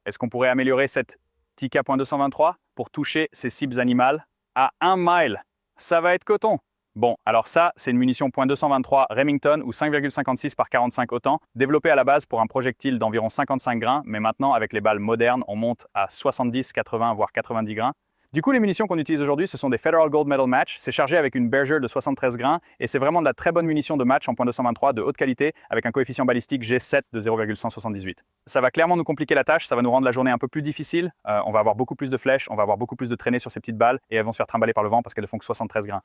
Est-ce qu'on pourrait améliorer cette Tikka.223 pour toucher ces cibles animales à 1 mile? Ça va être coton. Bon, alors ça, c'est une munition .223 Remington ou 5,56 par 45 autant, développée à la base pour un projectile d'environ 55 grains, mais maintenant, avec les balles modernes, on monte à 70, 80, voire 90 grains. Du coup, les munitions qu'on utilise aujourd'hui, ce sont des Federal Gold Medal Match. C'est chargé avec une Berger de 73 grains et c'est vraiment de la très bonne munition de match en .223 de haute qualité avec un coefficient balistique G7 de 0,178. Ça va clairement nous compliquer la tâche, ça va nous rendre la journée un peu plus difficile. On va avoir beaucoup plus de flèches, on va avoir beaucoup plus de traînées sur ces petites balles et elles vont se faire trimballer par le vent parce qu'elles ne font que 73 grains.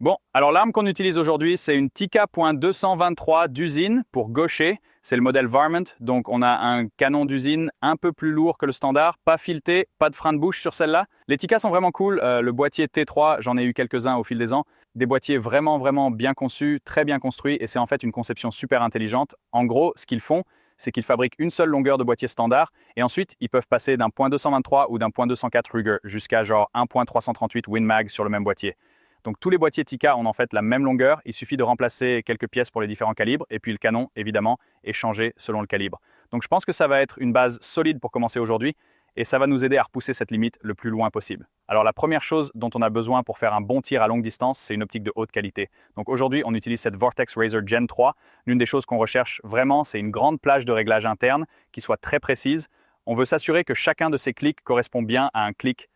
Bon, alors l'arme qu'on utilise aujourd'hui, c'est une Tikka.223 d'usine pour gaucher. C'est le modèle Varmint, donc on a un canon d'usine un peu plus lourd que le standard, pas fileté, pas de frein de bouche sur celle-là. Les Tikka sont vraiment cool, le boîtier T3, j'en ai eu quelques-uns au fil des ans. Des boîtiers vraiment bien conçus, très bien construits et c'est en fait une conception super intelligente. En gros, ce qu'ils font, c'est qu'ils fabriquent une seule longueur de boîtier standard et ensuite ils peuvent passer d'un .223 ou d'un .204 Ruger jusqu'à genre 1.338 Win Mag sur le même boîtier. Donc tous les boîtiers Tikka ont en fait la même longueur, il suffit de remplacer quelques pièces pour les différents calibres et puis le canon évidemment est changé selon le calibre. Donc je pense que ça va être une base solide pour commencer aujourd'hui et ça va nous aider à repousser cette limite le plus loin possible. Alors la première chose dont on a besoin pour faire un bon tir à longue distance, c'est une optique de haute qualité. Donc aujourd'hui on utilise cette Vortex Razor Gen 3. L'une des choses qu'on recherche vraiment, c'est une grande plage de réglage interne qui soit très précise. On veut s'assurer que chacun de ces clics correspond bien à un clic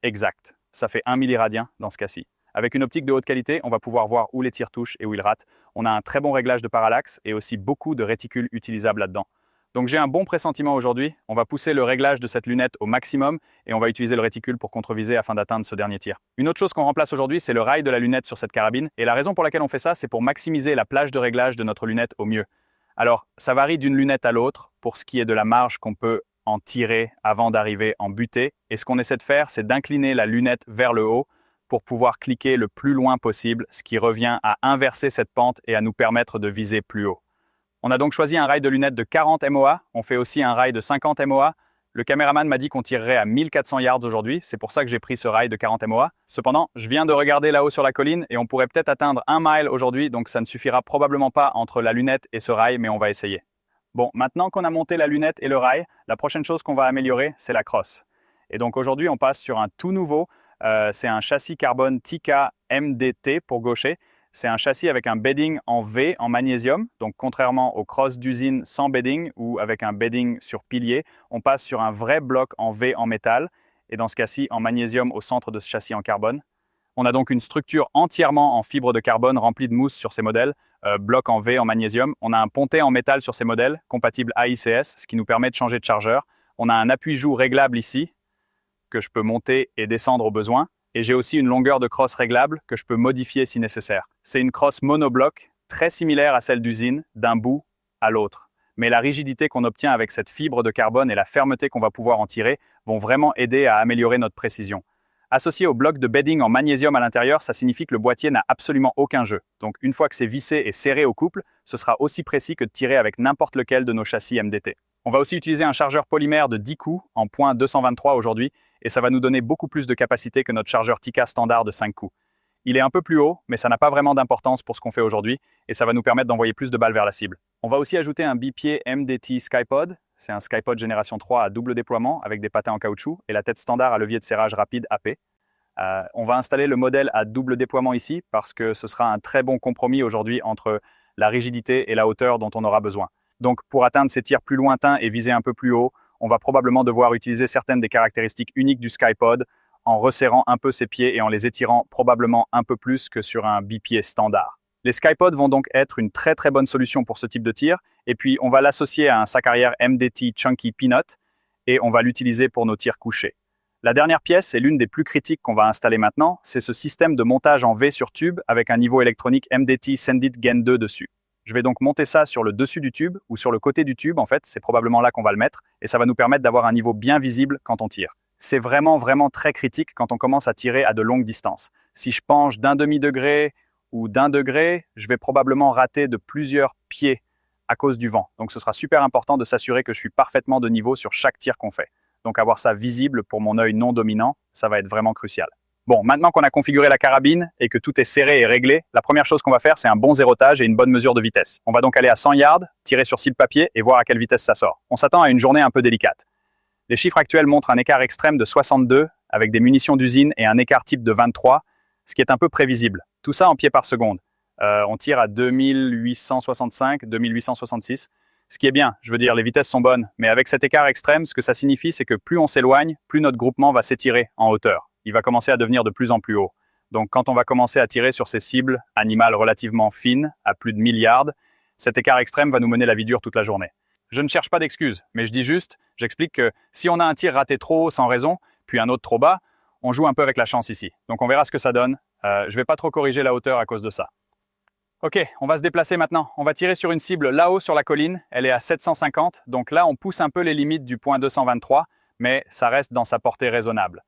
exact. Ça fait 1 milliradien dans ce cas-ci. Avec une optique de haute qualité, on va pouvoir voir où les tirs touchent et où ils ratent. On a un très bon réglage de parallaxe et aussi beaucoup de réticules utilisables là-dedans. Donc j'ai un bon pressentiment aujourd'hui. On va pousser le réglage de cette lunette au maximum et on va utiliser le réticule pour contreviser afin d'atteindre ce dernier tir. Une autre chose qu'on remplace aujourd'hui, c'est le rail de la lunette sur cette carabine. Et la raison pour laquelle on fait ça, c'est pour maximiser la plage de réglage de notre lunette au mieux. Alors, ça varie d'une lunette à l'autre pour ce qui est de la marge qu'on peut en tirer avant d'arriver en butée. Et ce qu'on essaie de faire, c'est d'incliner la lunette vers le haut pour pouvoir cliquer le plus loin possible, ce qui revient à inverser cette pente et à nous permettre de viser plus haut. On a donc choisi un rail de lunettes de 40 MOA, on fait aussi un rail de 50 MOA. Le caméraman m'a dit qu'on tirerait à 1400 yards aujourd'hui, c'est pour ça que j'ai pris ce rail de 40 MOA. Cependant, je viens de regarder là-haut sur la colline et on pourrait peut-être atteindre 1 mile aujourd'hui, donc ça ne suffira probablement pas entre la lunette et ce rail, mais on va essayer. Bon, maintenant qu'on a monté la lunette et le rail, la prochaine chose qu'on va améliorer, c'est la crosse. Et donc aujourd'hui, on passe sur un tout nouveau. C'est un châssis carbone Tikka MDT pour gaucher. C'est un châssis avec un bedding en V en magnésium. Donc contrairement aux crosses d'usine sans bedding ou avec un bedding sur pilier, on passe sur un vrai bloc en V en métal et dans ce cas-ci en magnésium au centre de ce châssis en carbone. On a donc une structure entièrement en fibre de carbone remplie de mousse sur ces modèles, bloc en V en magnésium. On a un pontet en métal sur ces modèles, compatible AICS, ce qui nous permet de changer de chargeur. On a un appui-joue réglable ici, que je peux monter et descendre au besoin. Et j'ai aussi une longueur de crosse réglable que je peux modifier si nécessaire. C'est une crosse monobloc, très similaire à celle d'usine, d'un bout à l'autre. Mais la rigidité qu'on obtient avec cette fibre de carbone et la fermeté qu'on va pouvoir en tirer vont vraiment aider à améliorer notre précision. Associé au bloc de bedding en magnésium à l'intérieur, ça signifie que le boîtier n'a absolument aucun jeu. Donc une fois que c'est vissé et serré au couple, ce sera aussi précis que de tirer avec n'importe lequel de nos châssis MDT. On va aussi utiliser un chargeur polymère de 10 coups en .223 aujourd'hui et ça va nous donner beaucoup plus de capacité que notre chargeur Tikka standard de 5 coups. Il est un peu plus haut, mais ça n'a pas vraiment d'importance pour ce qu'on fait aujourd'hui et ça va nous permettre d'envoyer plus de balles vers la cible. On va aussi ajouter un bipied MDT Skypod. C'est un Skypod génération 3 à double déploiement avec des patins en caoutchouc et la tête standard à levier de serrage rapide AP. On va installer le modèle à double déploiement ici parce que ce sera un très bon compromis aujourd'hui entre la rigidité et la hauteur dont on aura besoin. Donc pour atteindre ces tirs plus lointains et viser un peu plus haut, on va probablement devoir utiliser certaines des caractéristiques uniques du Skypod en resserrant un peu ses pieds et en les étirant probablement un peu plus que sur un bipied standard. Les Skypods vont donc être une très bonne solution pour ce type de tir et puis on va l'associer à un sac arrière MDT Chunky Peanut et on va l'utiliser pour nos tirs couchés. La dernière pièce, et l'une des plus critiques qu'on va installer maintenant, c'est ce système de montage en V sur tube avec un niveau électronique MDT Sendit Gen 2 dessus. Je vais donc monter ça sur le dessus du tube ou sur le côté du tube, en fait, c'est probablement là qu'on va le mettre et ça va nous permettre d'avoir un niveau bien visible quand on tire. C'est vraiment très critique quand on commence à tirer à de longues distances. Si je penche d'un demi-degré ou d'1 degré, je vais probablement rater de plusieurs pieds à cause du vent. Donc ce sera super important de s'assurer que je suis parfaitement de niveau sur chaque tir qu'on fait. Donc avoir ça visible pour mon œil non dominant, ça va être vraiment crucial. Bon, maintenant qu'on a configuré la carabine et que tout est serré et réglé, la première chose qu'on va faire, c'est un bon zérotage et une bonne mesure de vitesse. On va donc aller à 100 yards, tirer sur cible papier et voir à quelle vitesse ça sort. On s'attend à une journée un peu délicate. Les chiffres actuels montrent un écart extrême de 62 avec des munitions d'usine et un écart type de 23, ce qui est un peu prévisible. Tout ça en pieds par seconde. On tire à 2865, 2866, ce qui est bien. Je veux dire, les vitesses sont bonnes, mais avec cet écart extrême, ce que ça signifie, c'est que plus on s'éloigne, plus notre groupement va s'étirer en hauteur. Il va commencer à devenir de plus en plus haut. Donc quand on va commencer à tirer sur ces cibles animales relativement fines, à plus de 1000 yards, cet écart extrême va nous mener la vie dure toute la journée. Je ne cherche pas d'excuses, mais je dis juste, j'explique que si on a un tir raté trop haut sans raison, puis un autre trop bas, on joue un peu avec la chance ici. Donc on verra ce que ça donne. Je ne vais pas trop corriger la hauteur à cause de ça. Ok, on va se déplacer maintenant. On va tirer sur une cible là-haut sur la colline. Elle est à 750, donc là on pousse un peu les limites du point 223, mais ça reste dans sa portée raisonnable.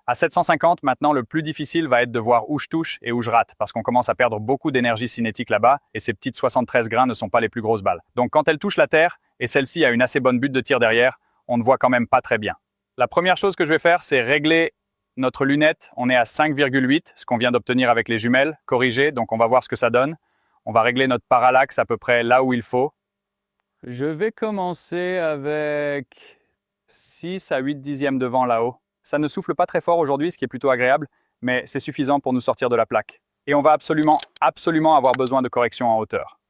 À 750, maintenant, le plus difficile va être de voir où je touche et où je rate, parce qu'on commence à perdre beaucoup d'énergie cinétique là-bas, et ces petites 73 grains ne sont pas les plus grosses balles. Donc quand elle touche la terre, et celle-ci a une assez bonne butte de tir derrière, on ne voit quand même pas très bien. La première chose que je vais faire, c'est régler notre lunette. On est à 5,8, ce qu'on vient d'obtenir avec les jumelles, corrigé, donc on va voir ce que ça donne. On va régler notre parallaxe à peu près là où il faut. Je vais commencer avec 6 à 8 dixièmes de vent là-haut. Ça ne souffle pas très fort aujourd'hui, ce qui est plutôt agréable, mais c'est suffisant pour nous sortir de la plaque. Et on va absolument avoir besoin de correction en hauteur.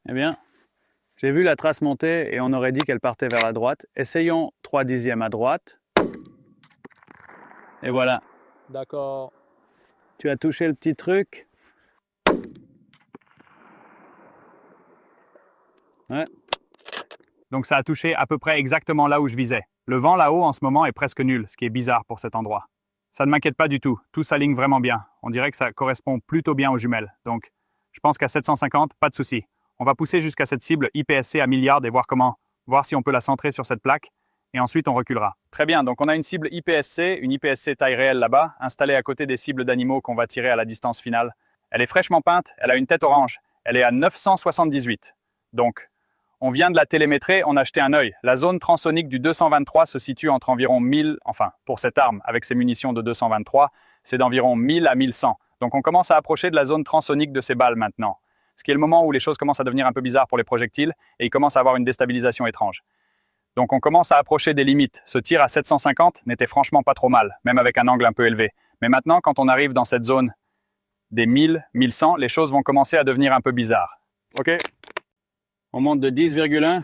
Eh bien, j'ai vu la trace monter et on aurait dit qu'elle partait vers la droite. Essayons 3 dixièmes à droite. Et voilà. D'accord. Tu as touché le petit truc. Ouais. Donc ça a touché à peu près exactement là où je visais. Le vent là-haut en ce moment est presque nul, ce qui est bizarre pour cet endroit. Ça ne m'inquiète pas du tout, tout s'aligne vraiment bien. On dirait que ça correspond plutôt bien aux jumelles. Donc je pense qu'à 750, pas de souci. On va pousser jusqu'à cette cible IPSC à milliards et voir si on peut la centrer sur cette plaque. Et ensuite on reculera. Très bien, donc on a une cible IPSC, une IPSC taille réelle là-bas, installée à côté des cibles d'animaux qu'on va tirer à la distance finale. Elle est fraîchement peinte, elle a une tête orange. Elle est à 978. Donc on vient de la télémétrer, on a jeté un œil. La zone transonique du 223 se situe entre environ 1000, enfin pour cette arme avec ses munitions de 223, c'est d'environ 1000 à 1100. Donc on commence à approcher de la zone transonique de ces balles maintenant. Ce qui est le moment où les choses commencent à devenir un peu bizarres pour les projectiles et ils commencent à avoir une déstabilisation étrange. Donc on commence à approcher des limites. Ce tir à 750 n'était franchement pas trop mal, même avec un angle un peu élevé. Mais maintenant, quand on arrive dans cette zone des 1000, 1100, les choses vont commencer à devenir un peu bizarres. Ok ? On monte de 10,1.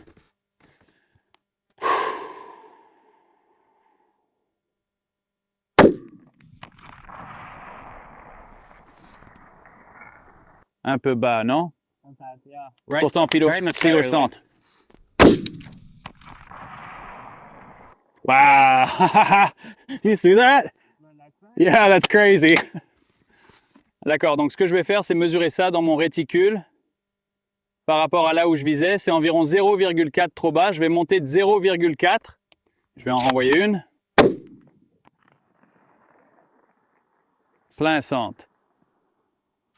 Un peu bas, non? Pourtant, pile au centre. Wow! You see that? Yeah, that's crazy. D'accord, donc ce que je vais faire, c'est mesurer ça dans mon réticule. Par rapport à là où je visais, c'est environ 0,4 trop bas. Je vais monter de 0,4. Je vais en renvoyer une. Plein centre.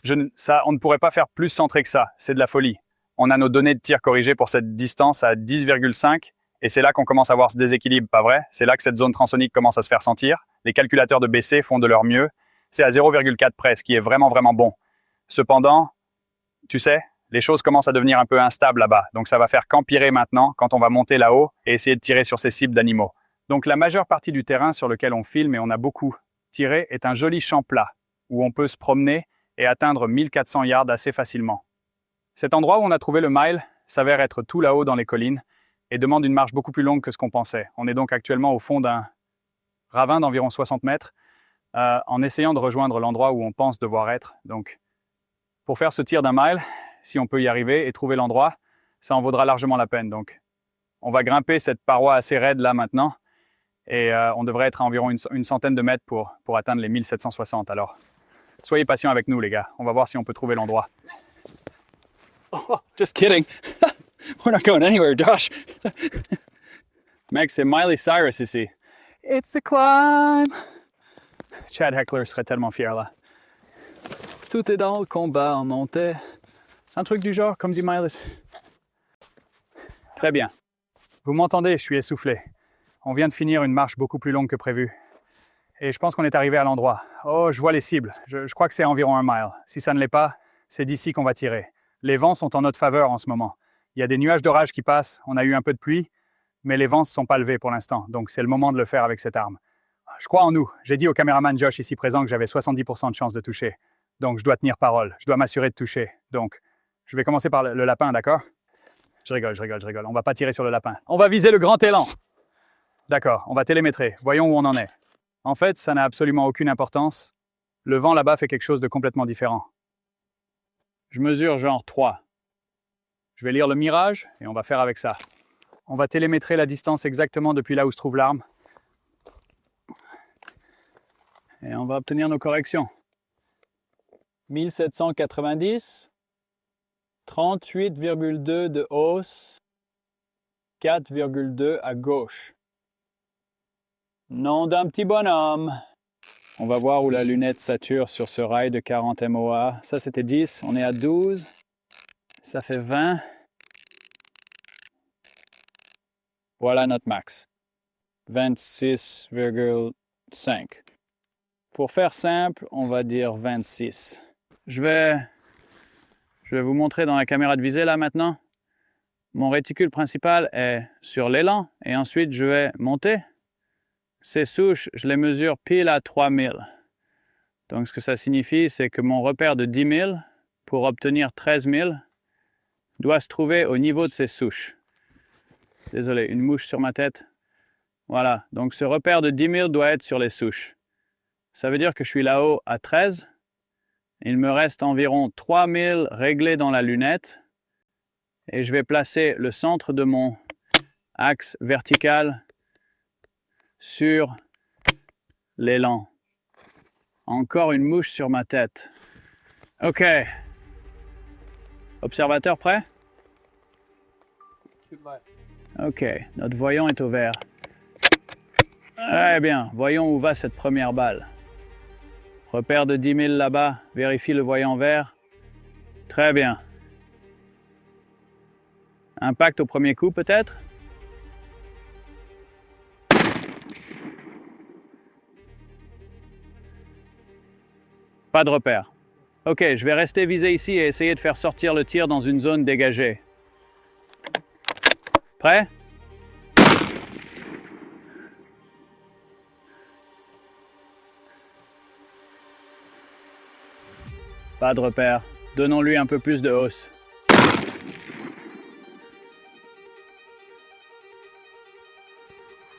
On ne pourrait pas faire plus centré que ça. C'est de la folie. On a nos données de tir corrigées pour cette distance à 10,5. Et c'est là qu'on commence à voir ce déséquilibre, pas vrai? C'est là que cette zone transonique commence à se faire sentir. Les calculateurs de BC font de leur mieux. C'est à 0,4 près, ce qui est vraiment, vraiment bon. Cependant, tu sais, les choses commencent à devenir un peu instables là-bas. Donc ça va faire qu'empirer maintenant quand on va monter là-haut et essayer de tirer sur ces cibles d'animaux. Donc la majeure partie du terrain sur lequel on filme et on a beaucoup tiré est un joli champ plat où on peut se promener et atteindre 1400 yards assez facilement. Cet endroit où on a trouvé le mile s'avère être tout là-haut dans les collines et demande une marche beaucoup plus longue que ce qu'on pensait. On est donc actuellement au fond d'un ravin d'environ 60 mètres en essayant de rejoindre l'endroit où on pense devoir être. Donc pour faire ce tir d'un mile, si on peut y arriver et trouver l'endroit, ça en vaudra largement la peine. Donc, on va grimper cette paroi assez raide là maintenant et on devrait être à environ une centaine de mètres pour atteindre les 1760. Alors, soyez patients avec nous les gars, on va voir si on peut trouver l'endroit. Oh, just kidding. We're not going anywhere, Josh. Mec, c'est Miley Cyrus ici. It's a climb. Chad Heckler serait tellement fier là. Tout est dans le combat en montée. C'est un truc du genre, comme dit Miley. Très bien. Vous m'entendez, je suis essoufflé. On vient de finir une marche beaucoup plus longue que prévu. Et je pense qu'on est arrivé à l'endroit. Oh, je vois les cibles. Je crois que c'est environ 1 mile. Si ça ne l'est pas, c'est d'ici qu'on va tirer. Les vents sont en notre faveur en ce moment. Il y a des nuages d'orage qui passent, on a eu un peu de pluie, mais les vents ne se sont pas levés pour l'instant, donc c'est le moment de le faire avec cette arme. Je crois en nous. J'ai dit au caméraman Josh ici présent que j'avais 70% de chance de toucher. Donc je dois tenir parole, je dois m'assurer de toucher. Donc je vais commencer par le lapin, d'accord? Je rigole. On va pas tirer sur le lapin. On va viser le grand élan. D'accord, on va télémétrer. Voyons où on en est. En fait, ça n'a absolument aucune importance. Le vent là-bas fait quelque chose de complètement différent. Je mesure genre 3. Je vais lire le mirage et on va faire avec ça. On va télémétrer la distance exactement depuis là où se trouve l'arme. Et on va obtenir nos corrections. 1790, 38,2 de hausse, 4,2 à gauche. Nom d'un petit bonhomme. On va voir où la lunette sature sur ce rail de 40 MOA. Ça, c'était 10. On est à 12. Ça fait 20. Voilà notre max. 26,5. Pour faire simple, on va dire 26. Je vais vous montrer dans la caméra de visée là maintenant. Mon réticule principal est sur l'élan et ensuite je vais monter. Ces souches, je les mesure pile à 3000. Donc ce que ça signifie, c'est que mon repère de 10 000 pour obtenir 13 000 doit se trouver au niveau de ces souches. Désolé, une mouche sur ma tête. Voilà, donc ce repère de 10 000 doit être sur les souches. Ça veut dire que je suis là-haut à 13. Il me reste environ 3000 réglés dans la lunette. Et je vais placer le centre de mon axe vertical sur l'élan. Encore une mouche sur ma tête. OK. Observateur prêt? OK, notre voyant est au vert. Très bien, voyons où va cette première balle. Repère de 10 000 là-bas, vérifie le voyant vert. Très bien. Impact au premier coup peut-être? Pas de repère. Ok, je vais rester visé ici et essayer de faire sortir le tir dans une zone dégagée. Prêt? Pas de repère. Donnons-lui un peu plus de hausse.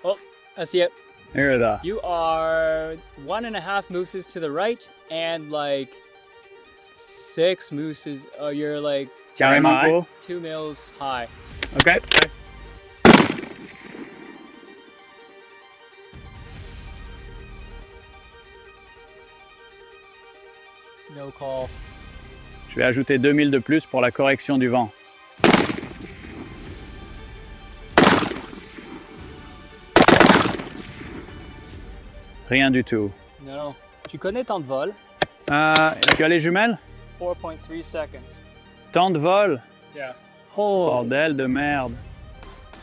Oh, I see it. Here it is. You are 1.5 mooses to the right and like 6 mooses. You're like Carrément faux. 2 mils high. Ok. No call. Je vais ajouter 2000 de plus pour la correction du vent. Rien du tout. Non. Tu connais temps de vol? Tu as les jumelles? 4.3 seconds. Temps de vol? Yeah. Oh, bordel de merde.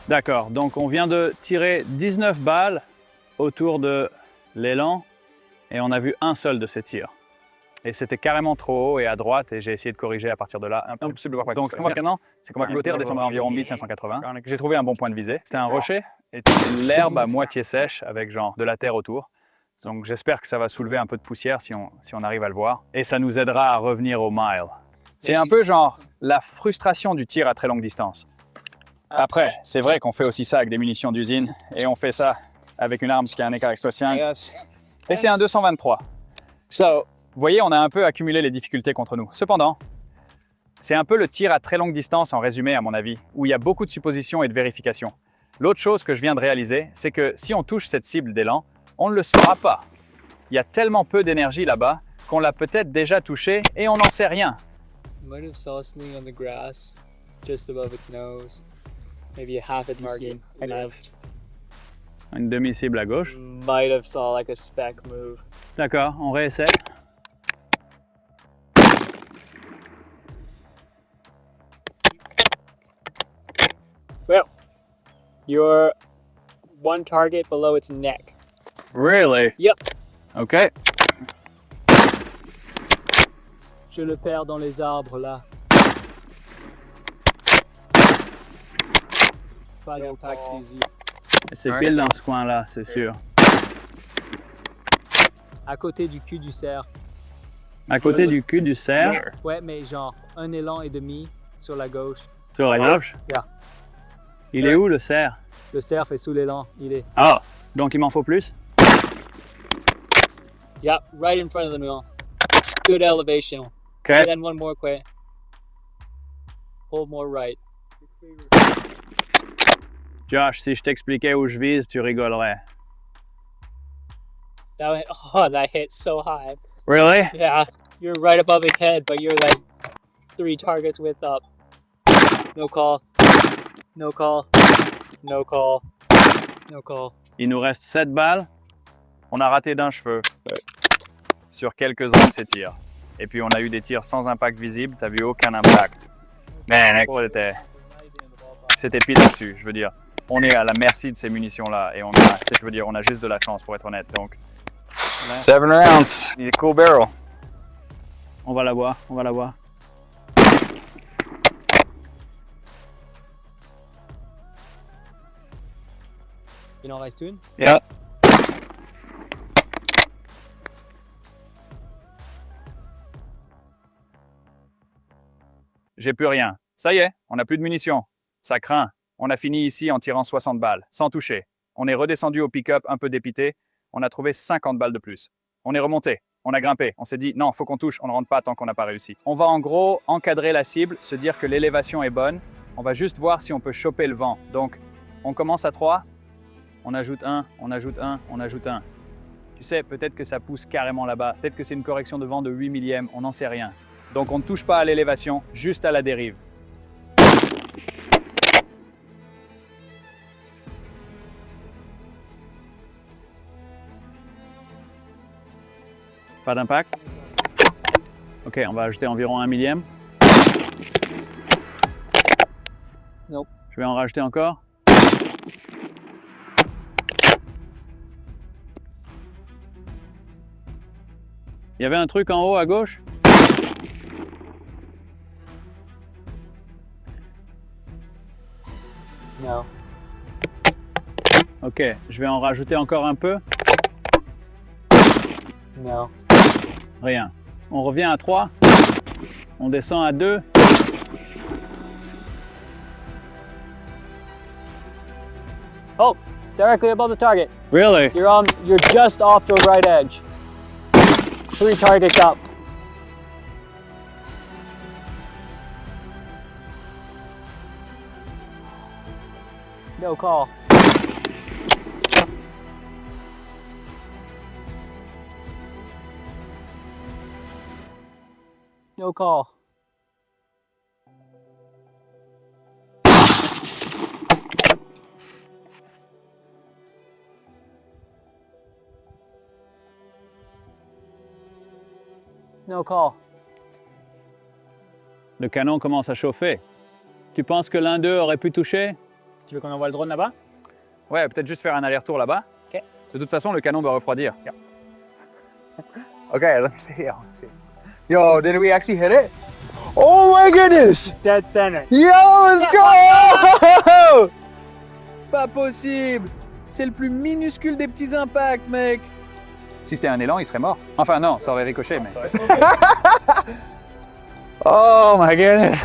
D'accord, donc on vient de tirer 19 balles autour de l'élan et on a vu un seul de ces tirs. Et c'était carrément trop haut et à droite et j'ai essayé de corriger à partir de là. Impossible de voir quoi. Donc ce qu'on va faire maintenant, c'est qu'on va flotter, redescendre à environ 1580. J'ai trouvé un bon point de visée. C'était un rocher et l'herbe à moitié sèche avec genre de la terre autour. Donc j'espère que ça va soulever un peu de poussière si on arrive à le voir. Et ça nous aidera à revenir au mile. C'est un peu genre la frustration du tir à très longue distance. Après, c'est vrai qu'on fait aussi ça avec des munitions d'usine et on fait ça avec une arme qui a un écart explosien. Et c'est un 223. Vous voyez, on a un peu accumulé les difficultés contre nous. Cependant, c'est un peu le tir à très longue distance en résumé à mon avis, où il y a beaucoup de suppositions et de vérifications. L'autre chose que je viens de réaliser, c'est que si on touche cette cible d'élan, on ne le saura pas. Il y a tellement peu d'énergie là-bas qu'on l'a peut-être déjà touché et on n'en sait rien. Might have saw something on the grass just above its nose. Maybe a half a target left. Une demi-cible à gauche. Might have saw like a speck move. D'accord, on réessaie. Well, you're one target below its neck. Really? Yep. OK. Je le perds dans les arbres là. Pas contact easy. C'est pile dans ce coin-là, c'est sûr. À côté du cul du cerf. À côté du cul du cerf, Ouais, mais genre un élan et demi sur la gauche. sur la gauche. Yeah. Il est où le cerf? Le cerf est sous l'élan. Il est. Ah, donc il m'en faut plus? Yeah, right in front of the nuance. It's good elevation. Okay. And then one more quick. Hold more right. Josh, si je t'expliquais où je vise, tu rigolerais. That hit so high. Really? Yeah, you're right above his head, but you're like 3 targets width up. No call. No call. No call. No call. Il nous reste 7 balles. On a raté d'un cheveu sur quelques-uns de ces tirs. Et puis on a eu des tirs sans impact visible, t'as vu aucun impact. Man, c'était pile dessus, je veux dire. On est à la merci de ces munitions-là et on a juste de la chance pour être honnête. Donc, 7 rounds. Need a cool barrel. on va la voir, on va la voir. Il en reste une? Yeah. J'ai plus rien. Ça y est, on n'a plus de munitions. Ça craint. On a fini ici en tirant 60 balles, sans toucher. On est redescendu au pick-up un peu dépité. On a trouvé 50 balles de plus. On est remonté. On a grimpé. On s'est dit, non, faut qu'on touche. On ne rentre pas tant qu'on n'a pas réussi. On va en gros encadrer la cible, se dire que l'élévation est bonne. On va juste voir si on peut choper le vent. Donc, on commence à 3. On ajoute un, on ajoute un, on ajoute un. Tu sais, peut-être que ça pousse carrément là-bas. Peut-être que c'est une correction de vent de 8 millièmes. On n'en sait rien. Donc, on ne touche pas à l'élévation, juste à la dérive. Pas d'impact. Ok, on va ajouter environ 1 millième. Nope. Je vais en rajouter encore. Il y avait un truc en haut à gauche? No. Ok, je vais en rajouter encore un peu. No. Rien. On revient à 3. On descend à 2. Oh, directly above the target. Really? You're just off the right edge. 3 targets up. No call. No call. No call. Le canon commence à chauffer. Tu penses que l'un d'eux aurait pu toucher? Tu veux qu'on envoie le drone là-bas? Ouais, peut-être juste faire un aller-retour là-bas. Ok. De toute façon, le canon doit refroidir. Okay, let me see. Let's see. Yo, did we actually hit it? Oh my goodness! Dead center. Yo, let's go! Pas possible! C'est le plus minuscule des petits impacts, mec! Si c'était un élan, il serait mort. Enfin non, ça aurait ricoché, mais... Oh my goodness!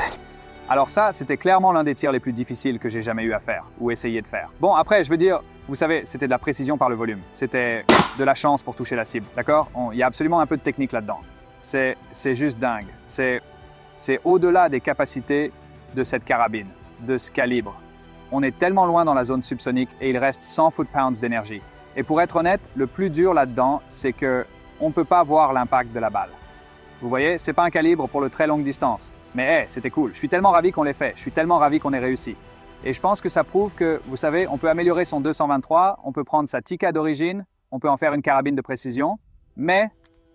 Alors ça, c'était clairement l'un des tirs les plus difficiles que j'ai jamais eu à faire, ou essayer de faire. Bon, après, je veux dire, vous savez, c'était de la précision par le volume. C'était de la chance pour toucher la cible, d'accord? Il y a absolument un peu de technique là-dedans. C'est juste dingue. C'est au-delà des capacités de cette carabine, de ce calibre. On est tellement loin dans la zone subsonique et il reste 100 foot-pounds d'énergie. Et pour être honnête, le plus dur là-dedans, c'est que on ne peut pas voir l'impact de la balle. Vous voyez, c'est pas un calibre pour le très longue distance. Mais hey, c'était cool. Je suis tellement ravi qu'on l'ait fait. Je suis tellement ravi qu'on ait réussi. Et je pense que ça prouve que, vous savez, on peut améliorer son 223, on peut prendre sa Tikka d'origine, on peut en faire une carabine de précision, mais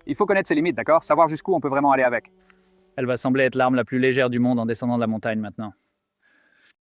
il faut connaître ses limites, d'accord? Savoir jusqu'où on peut vraiment aller avec. Elle va sembler être l'arme la plus légère du monde en descendant de la montagne maintenant.